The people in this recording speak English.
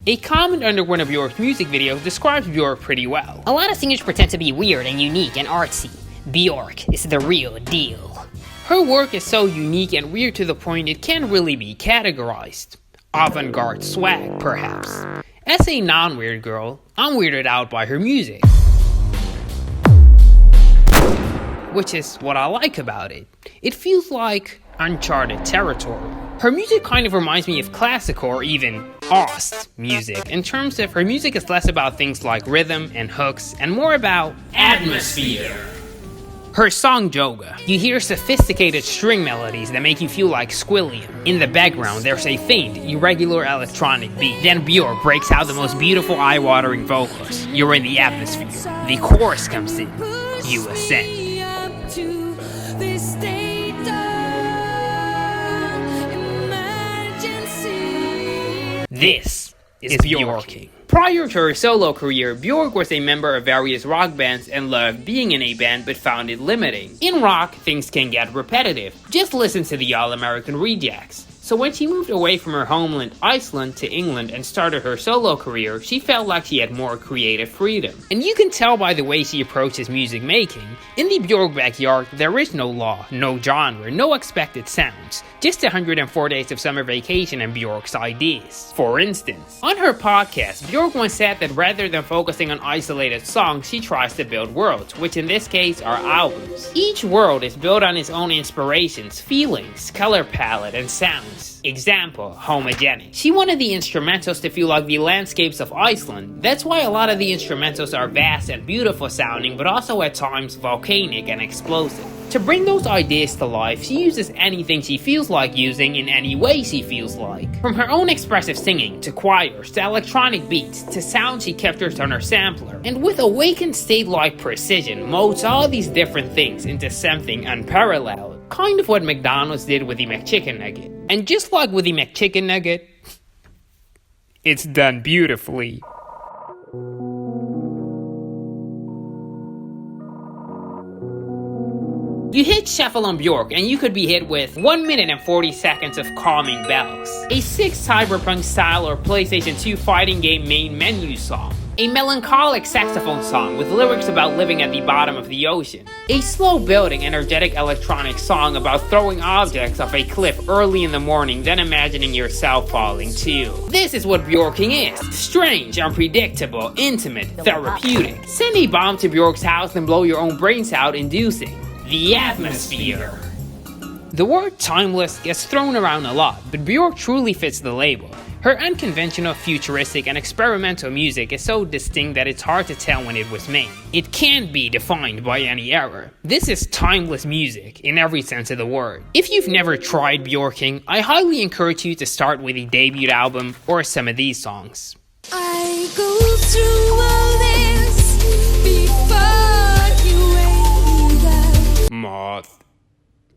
A comment under one of Bjork's music videos describes Bjork pretty well. A lot of singers pretend to be weird and unique and artsy. Bjork is the real deal. Her work is so unique and weird to the point it can't really be categorized. Avant-garde swag, perhaps. As a non-weird girl, I'm weirded out by her music. Which is what I like about it. It feels like uncharted territory. Her music kind of reminds me of classical or even Ost music, in terms of her music is less about things like rhythm and hooks and more about atmosphere. Her song Joga, you hear sophisticated string melodies that make you feel like Squilliam. In the background, there's a faint, irregular electronic beat. Then Bjork breaks out the most beautiful eye-watering vocals. You're in the atmosphere. The chorus comes in. You ascend. This is Bjorking. Prior to her solo career, Bjork was a member of various rock bands and loved being in a band but found it limiting. In rock, things can get repetitive. Just listen to the All-American Rejects. So when she moved away from her homeland, Iceland, to England and started her solo career, she felt like she had more creative freedom. And you can tell by the way she approaches music making. In the Bjork backyard, there is no law, no genre, no expected sounds. Just 104 days of summer vacation and Bjork's ideas. For instance, on her podcast, Bjork once said that rather than focusing on isolated songs, she tries to build worlds, which in this case are albums. Each world is built on its own inspirations, feelings, color palette, and sounds. Example, Homogenic. She wanted the instrumentals to feel like the landscapes of Iceland. That's why a lot of the instrumentals are vast and beautiful sounding, but also at times volcanic and explosive. To bring those ideas to life, she uses anything she feels like using in any way she feels like. From her own expressive singing, to choirs, to electronic beats, to sounds she captures on her sampler. And with awakened state-like precision, molds all these different things into something unparalleled. Kind of what McDonald's did with the McChicken Nugget. And just like with the McChicken Nugget, it's done beautifully. You hit shuffle on Bjork and you could be hit with 1 minute and 40 seconds of calming bells, a 6 cyberpunk style or PlayStation 2 fighting game main menu song, a melancholic saxophone song with lyrics about living at the bottom of the ocean, a slow building energetic electronic song about throwing objects off a cliff early in the morning then imagining yourself falling too. This is what Bjorking is. Strange, unpredictable, intimate, therapeutic. Send a bomb to Bjork's house and blow your own brains out inducing the atmosphere. The word timeless gets thrown around a lot, but Bjork truly fits the label. Her unconventional, futuristic, and experimental music is so distinct that it's hard to tell when it was made. It can't be defined by any era. This is timeless music, in every sense of the word. If you've never tried Bjorking, I highly encourage you to start with the debut album or some of these songs. I go through